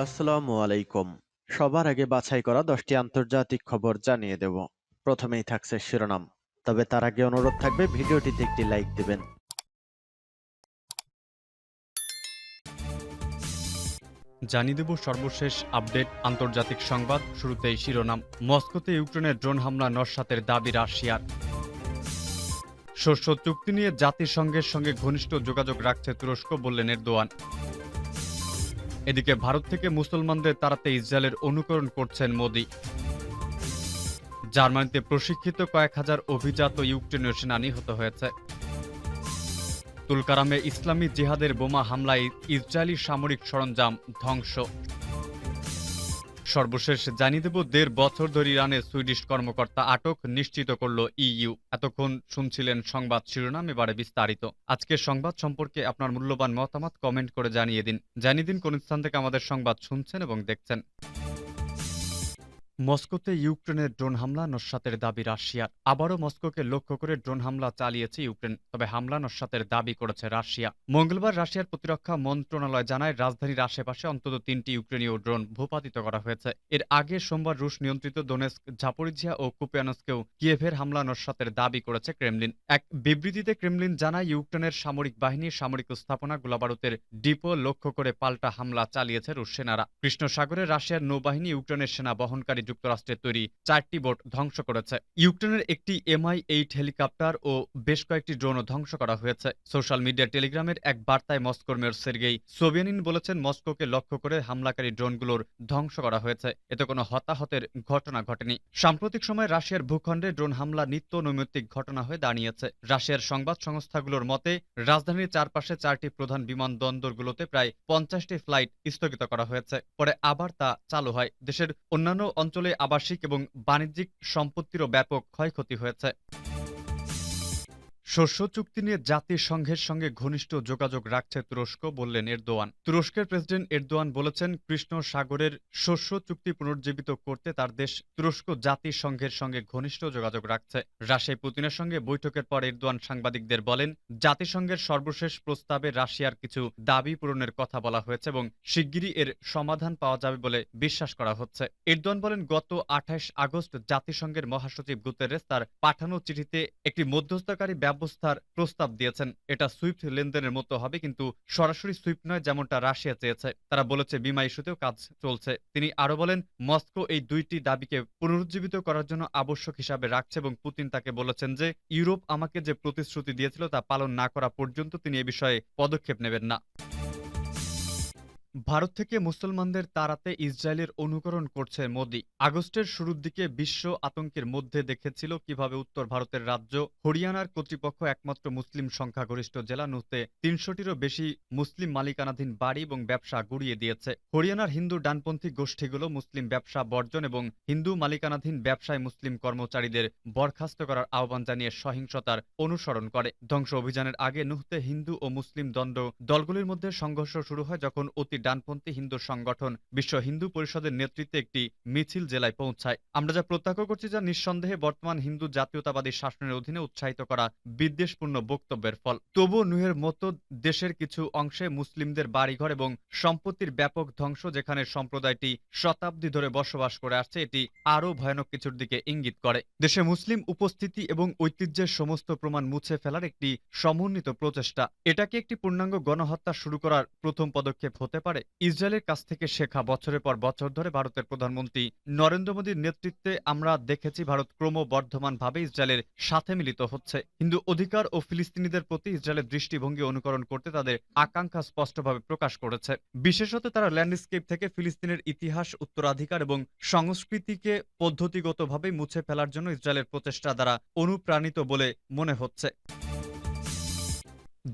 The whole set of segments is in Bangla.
আসসালামু আলাইকুম। সবার আগে বাছাই করা 10টি আন্তর্জাতিক খবর জানিয়ে দেব। প্রথমেই থাকছে শিরোনাম। তবে তার আগে অনুরোধ থাকবে ভিডিওটিতে একটি লাইক দিবেন। জানিয়ে দেব সর্বশেষ আপডেট আন্তর্জাতিক সংবাদ। শুরুতেই শিরোনাম। মস্কোতে ইউক্রেনের ড্রোন হামলা নস্যাতের দাবি রাশিয়ার। শস্য চুক্তি নিয়ে জাতিসংঘের সঙ্গে ঘনিষ্ঠ যোগাযোগ রাখছে তুরস্ক, বললেন এরদোয়ান। এদিকে ভারত থেকে মুসলমানদের তাড়াতে ইসরায়েলের অনুকরণ করছেন মোদি। জার্মানিতে প্রশিক্ষিত কয়েক হাজার অভিজাত ইউক্রেনীয় সেনা নিহত হয়েছে। তুলকারামে ইসলামী জিহাদের বোমা হামলায় ইসরায়েলি সামরিক সরঞ্জাম ধ্বংস। সর্বশেষ জানিয়ে দেব ১.৫ বছর ধরে ইরানে সুইডিশ কর্মকর্তা আটক নিশ্চিত করল ইইউ। এতক্ষণ শুনছিলেন সংবাদ শিরোনাম, এবারে বিস্তারিত। আজকের সংবাদ সম্পর্কে আপনার মূল্যবান মতামত কমেন্ট করে জানিয়ে দিন কোন স্থান থেকে আমাদের সংবাদ শুনছেন এবং দেখছেন। মস্কোতে ইউক্রেনের ড্রোন হামলা নস্যাতের দাবি রাশিয়ার। আবারও মস্কোকে লক্ষ্য করে ড্রোন হামলা চালিয়েছে ইউক্রেন, তবে হামলা নস্যাতের দাবি করেছে রাশিয়া। মঙ্গলবার রাশিয়ার প্রতিরক্ষা মন্ত্রণালয় জানায় রাজধানীর আশেপাশে অন্তত ৩টি ইউক্রেনীয় ড্রোন ভূপাতিত করা হয়েছে। এর আগে সোমবার রুশ নিয়ন্ত্রিত দোনেস্ক, জাপোরিজিয়া ও কুপিয়ানস্কেও কিয়েভের হামলা নস্যাতের দাবি করেছে ক্রেমলিন। এক বিবৃতিতে ক্রেমলিন জানায় ইউক্রেনের সামরিক বাহিনী, সামরিক স্থাপনা, গোলাবারুদের ডিপো লক্ষ্য করে পাল্টা হামলা চালিয়েছে রুশ সেনারা। কৃষ্ণ সাগরে রাশিয়ার নৌবাহিনী ইউক্রেনের সেনা বহনকারী যুক্তরাষ্ট্রের তৈরি 4টি বোট ধ্বংস করেছে। ইউক্রেনের একটি MI-8 হেলিকপ্টার ও বেশ কয়েকটি ড্রোনও ধ্বংস করা হয়েছে। সোশ্যাল মিডিয়া টেলিগ্রামের এক বার্তায় মস্কোর মেয়র সের্গেই সোবিয়ানিন বলেছেন, মস্কোকে লক্ষ্য করে হামলাকারী ড্রোনগুলোর ধ্বংস করা হয়েছে, এতে কোনো হতাহতের ঘটনা ঘটেনি। সাম্প্রতিক সময়ে রাশিয়ার ভূখণ্ডে ড্রোন হামলা নিত্য নৈমিত্তিক ঘটনা হয়ে দাঁড়িয়েছে। রাশিয়ার সংবাদ সংস্থাগুলোর মতে রাজধানীর চারপাশে 4টি প্রধান বিমানবন্দরগুলোতে প্রায় 50টি ফ্লাইট স্থগিত করা হয়েছে, পরে আবার তা চালু হয়। দেশের অন্যান্য অঞ্চলে আবাসিক এবং বাণিজ্যিক সম্পত্তিরও ব্যাপক ক্ষয়ক্ষতি হয়েছে। শস্য চুক্তি নিয়ে জাতিসংঘের সঙ্গে ঘনিষ্ঠ যোগাযোগ রাখছে তুরস্ক, বললেন এরদোয়ান। তুরস্কের প্রেসিডেন্ট এরদোয়ান বলেছেন, কৃষ্ণ সাগরের শস্য চুক্তি পুনর্জীবিত করতে তার দেশ তুরস্ক জাতিসংঘের সঙ্গে ঘনিষ্ঠ যোগাযোগ রাখছে। রাশিয়ায় পুতিনের সঙ্গে বৈঠকের পর এরদোয়ান সাংবাদিকদের বলেন, জাতিসংঘের সর্বশেষ প্রস্তাবে রাশিয়ার কিছু দাবি পূরণের কথা বলা হয়েছে এবং শিগগিরই এর সমাধান পাওয়া যাবে বলে বিশ্বাস করা হচ্ছে। এরদোয়ান বলেন, গত 28 আগস্ট জাতিসংঘের মহাসচিব গুতেরেস তার পাঠানো চিঠিতে একটি মধ্যস্থকারী ব্যবস্থার প্রস্তাব দিয়েছেন। এটা সুইফট লেনদেনের মতো হবে, কিন্তু সরাসরি সুইফট নয় যেমনটা রাশিয়া চেয়েছে। তারা বলেছে বিমা ইস্যুতেও কাজ চলছে। তিনি আরো বলেন, মস্কো এই দুইটি দাবিকে পুনরুজ্জীবিত করার জন্য আবশ্যক হিসাবে রাখছে এবং পুতিন তাকে বলেছেন যে ইউরোপ আমাকে যে প্রতিশ্রুতি দিয়েছিল তা পালন না করা পর্যন্ত তিনি এ বিষয়ে পদক্ষেপ নেবেন না। ভারত থেকে মুসলমানদের তাড়াতে ইসরায়েলের অনুকরণ করছে মোদি। আগস্টের শুরুর দিকে বিশ্ব আতঙ্কের মধ্যে দেখেছিল কিভাবে উত্তর ভারতের রাজ্য হরিয়ানার কর্তৃপক্ষ একমাত্র মুসলিম সংখ্যাগরিষ্ঠ জেলা নুতে ৩০০টিরও বেশি মুসলিম মালিকানাধীন বাড়ি এবং ব্যবসা গুড়িয়ে দিয়েছে। হরিয়ানার হিন্দু ডানপন্থী গোষ্ঠীগুলো মুসলিম ব্যবসা বর্জন এবং হিন্দু মালিকানাধীন ব্যবসায় মুসলিম কর্মচারীদের বরখাস্ত করার আহ্বান জানিয়ে সহিংসতার অনুসরণ করে। ধ্বংস অভিযানের আগে নুহতে হিন্দু ও মুসলিম দলগুলির মধ্যে সংঘর্ষ শুরু হয়, যখন অতি ডানপন্থী হিন্দু সংগঠন বিশ্ব হিন্দু পরিষদের নেতৃত্বে একটি মিছিল জেলায় পৌঁছায়। আমরা যা প্রত্যক্ষ করছি যা নিঃসন্দেহে বর্তমান হিন্দু জাতীয়তাবাদী শাসনের অধীনে উৎসাহিত করা বিদ্বেষপূর্ণ বক্তব্যের ফল। তবুও নুহের মতো দেশের কিছু অংশে মুসলিমদের বাড়িঘর এবং সম্পত্তির ব্যাপক ধ্বংস, যেখানে সম্প্রদায়টি শতাব্দী ধরে বসবাস করে আসছে, এটি আরও ভয়ানক কিছুর দিকে ইঙ্গিত করে। দেশে মুসলিম উপস্থিতি এবং ঐতিহ্যের সমস্ত প্রমাণ মুছে ফেলার একটি সমন্বিত প্রচেষ্টা। এটাকে একটি পূর্ণাঙ্গ গণহত্যা শুরু করার প্রথম পদক্ষেপ হতে পারে। ইসরায়েলের কাছ থেকে শেখা বছরের পর বছর ধরে ভারতের প্রধানমন্ত্রী নরেন্দ্র মোদীর নেতৃত্বে আমরা দেখেছি ভারত ক্রমবর্ধমানভাবে ইসরায়েলের সাথে মিলিত হচ্ছে। হিন্দু অধিকার ও ফিলিস্তিনিদের প্রতি ইসরায়েলের দৃষ্টিভঙ্গি অনুকরণ করতে তাদের আকাঙ্ক্ষা স্পষ্টভাবে প্রকাশ করেছে। বিশেষত তারা ল্যান্ডস্কেপ থেকে ফিলিস্তিনের ইতিহাস, উত্তরাধিকার এবং সংস্কৃতিকে পদ্ধতিগতভাবে মুছে ফেলার জন্য ইসরায়েলের প্রচেষ্টা দ্বারা অনুপ্রাণিত বলে মনে হচ্ছে।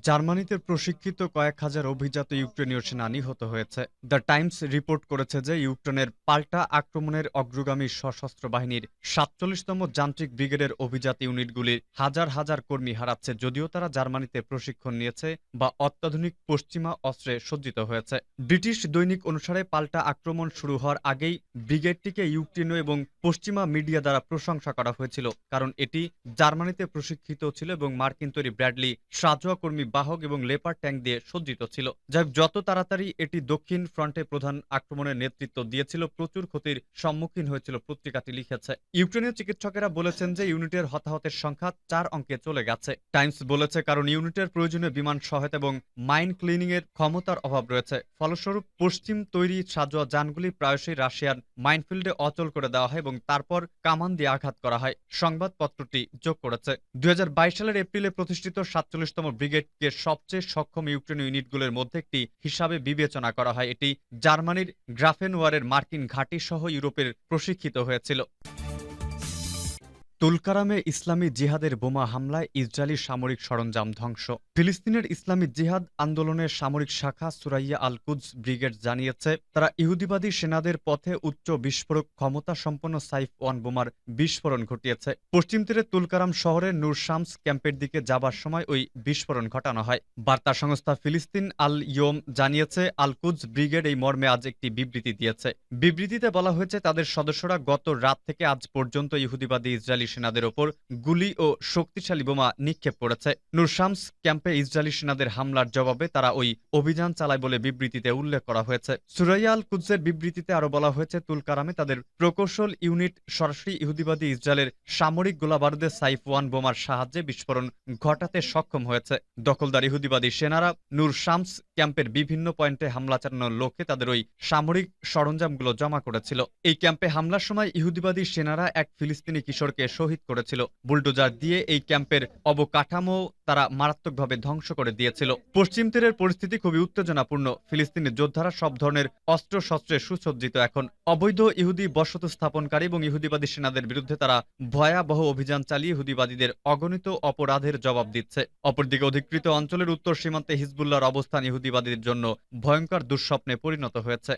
জার্মানিতে প্রশিক্ষিত কয়েক হাজার অভিজাত ইউক্রেনীয় সেনা নিহত হয়েছে। দ্য টাইমস রিপোর্ট করেছে যে ইউক্রেনের পাল্টা আক্রমণের অগ্রগামী সশস্ত্র বাহিনীর ৪৭তম যান্ত্রিক ব্রিগেডের অভিজাত ইউনিটগুলির হাজার হাজার কর্মী হারাচ্ছে, যদিও তারা জার্মানিতে প্রশিক্ষণ নিয়েছে বা অত্যাধুনিক পশ্চিমা অস্ত্রে সজ্জিত হয়েছে। ব্রিটিশ দৈনিক অনুসারে পাল্টা আক্রমণ শুরু হওয়ার আগেই ব্রিগেডটিকে ইউক্রেনীয় এবং পশ্চিমা মিডিয়া দ্বারা প্রশংসা করা হয়েছিল, কারণ এটি জার্মানিতে প্রশিক্ষিত ছিল এবং মার্কিন তৈরি ব্র্যাডলি সাঁজোয়া কর্মী যুদ্ধকর্মী বাহক এবং লেপার ট্যাঙ্ক দিয়ে সজ্জিত ছিল। যাই হোক, যত তাড়াতাড়ি এটি দক্ষিণ ফ্রন্টে প্রধান আক্রমণের নেতৃত্ব দিয়েছিল, প্রচুর ক্ষতির সম্মুখীন হয়েছিল, পত্রিকাটি লিখেছে। ইউক্রেনীয় চিকিৎসকেরা বলেছেন যে ইউনিটের হতাহতের সংখ্যা 4 অঙ্কে চলে গেছে। টাইমস বলেছে কারণ ইউনিটের প্রয়োজনীয় বিমান সহায়তা এবং মাইন ক্লিনিং এর ক্ষমতার অভাব রয়েছে। ফলস্বরূপ পশ্চিম তৈরি সাজোয়া যানগুলি প্রায়শই রাশিয়ার মাইনফিল্ডে অচল করে দেওয়া হয় এবং তারপর কামান দিয়ে আঘাত করা হয়, সংবাদপত্রটি যোগ করেছে। 2022 সালের এপ্রিলে প্রতিষ্ঠিত 47তম ব্রিগেডকে সবচেয়ে সক্ষম ইউক্রেনীয় ইউনিটগুলোর মধ্যে একটি হিসাবে বিবেচনা করা হয়। এটি জার্মানির গ্রাফেনওয়ারের মার্কিন ঘাঁটি সহ ইউরোপের প্রশিক্ষিত হয়েছিল। তুলকারামে ইসলামী জিহাদের বোমা হামলায় ইসরায়েলি সামরিক সরঞ্জাম ধ্বংস। ফিলিস্তিনের ইসলামী জিহাদ আন্দোলনের সামরিক শাখা সুরাইয়া আল কুদস ব্রিগেড জানিয়েছে তারা ইহুদিবাদী সেনাদের পথে উচ্চ বিস্ফোরক ক্ষমতা সম্পন্ন সাইফ ওয়ান বোমার বিস্ফোরণ ঘটিয়েছে। পশ্চিম তীরে তুলকারাম শহরের নূর শামস ক্যাম্পের দিকে যাবার সময় ওই বিস্ফোরণ ঘটানো হয়। বার্তা সংস্থা ফিলিস্তিন আল ইয়ম জানিয়েছে আল কুদস ব্রিগেড এই মর্মে আজ একটি বিবৃতি দিয়েছে। বিবৃতিতে বলা হয়েছে তাদের সদস্যরা গত রাত থেকে আজ পর্যন্ত ইহুদিবাদী ইসরায়েলি সেনাদের ওপর গুলি ও শক্তিশালী বোমা নিক্ষেপ করেছে। নূর শামস ক্যাম্পে ইসরায়েলি সেনাদের হামলার জবাবে তারা ওই অভিযান চালায় বলে বিবৃতিতে উল্লেখ করা হয়েছে। সুরাইয়া আল কুদসের বিবৃতিতে আরো বলা হয়েছে তুলকারামে তাদের প্রকৌশল ইউনিট সরাসরি ইহুদিবাদী ইসরায়েলের সামরিক গোলাবারুদের সাইফ ওয়ান বোমার সাহায্যে বিস্ফোরণ ঘটাতে সক্ষম হয়েছে। দখলদার ইহুদিবাদী সেনারা নূর শামস ক্যাম্পের বিভিন্ন পয়েন্টে হামলা চালানোর লক্ষ্যে তাদের ওই সামরিক সরঞ্জামগুলো জমা করেছিল। এই ক্যাম্পে হামলার সময় ইহুদিবাদী সেনারা এক ফিলিস্তিনি কিশোরকে শহীদ করেছিল। বুলডোজার দিয়ে এই ক্যাম্পের অবকাঠামো তারা মারাত্মকভাবে ধ্বংস করে দিয়েছিল। পশ্চিম তীরের পরিস্থিতি খুবই উত্তেজনাপূর্ণ। ফিলিস্তিনি যোদ্ধারা সব ধরনের অস্ত্রশস্ত্রে সুসজ্জিত এখন। অবৈধ ইহুদি বসতি স্থাপনকারী এবং ইহুদিবাদী সেনাদের বিরুদ্ধে তারা ভয়াবহ অভিযান চালিয়ে ইহুদিবাদীদের অগণিত অপরাধের জবাব দিচ্ছে। অপরদিকে অধিকৃত অঞ্চলের উত্তর সীমান্তে হিজবুল্লাহর অবস্থান ইহুদিবাদীদের জন্য ভয়ঙ্কর দুঃস্বপ্নে পরিণত হয়েছে।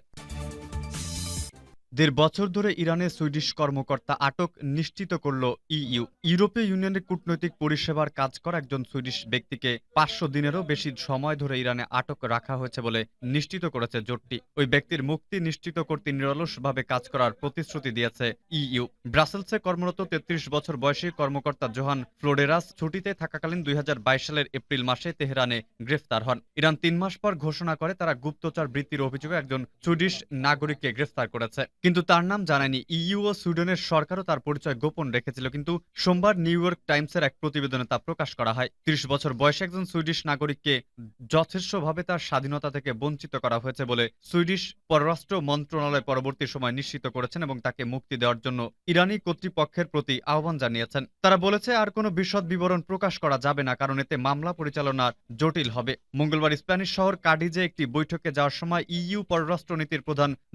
1.5 বছর ধরে ইরানে সুইডিশ কর্মকর্তা আটক নিশ্চিত করল ইইউ। ইউরোপীয় ইউনিয়নের কূটনৈতিক পরিষেবার কাজ করা একজন সুইডিশ ব্যক্তিকে 500 দিনেরও বেশি সময় ধরে ইরানে আটক রাখা হয়েছে বলে নিশ্চিত করেছে জোটটি। ওই ব্যক্তির মুক্তি নিশ্চিত করতে নিরলসভাবে কাজ করার প্রতিশ্রুতি দিয়েছে ইইউ। ব্রাসেলসে কর্মরত 33 বছর বয়সী কর্মকর্তা জোহান ফ্লোডেরাস ছুটিতে থাকাকালীন 2022 সালের এপ্রিল মাসে তেহরানে গ্রেফতার হন। ইরান 3 মাস পর ঘোষণা করে তারা গুপ্তচর বৃত্তির অভিযোগে একজন সুইডিশ নাগরিককে গ্রেফতার করেছে, কিন্তু তার নাম জানায়নি। ইইউ ও সুইডেনের সরকারও তার পরিচয় গোপন রেখেছিল, কিন্তু সোমবার নিউ ইয়র্ক টাইমসের এক প্রতিবেদনে তা প্রকাশ করা হয়। 30 বছর বয়সী একজন সুইডিশ নাগরিককে যথেচ্ছভাবে তার স্বাধীনতা থেকে বঞ্চিত করা হয়েছে বলে সুইডিশ পররাষ্ট্র মন্ত্রণালয় পরবর্তী সময় নিশ্চিত করেছেন এবং তাকে মুক্তি দেওয়ার জন্য ইরানি কর্তৃপক্ষের প্রতি আহ্বান জানিয়েছেন। তারা বলেছে আর কোনো বিশদ বিবরণ প্রকাশ করা যাবে না, কারণ এতে মামলা পরিচালনা জটিল হবে। মঙ্গলবার স্প্যানিশ শহর কাডিজে একটি বৈঠকে যাওয়ার সময় ইইউ পররাষ্ট্র নীতির প্রধান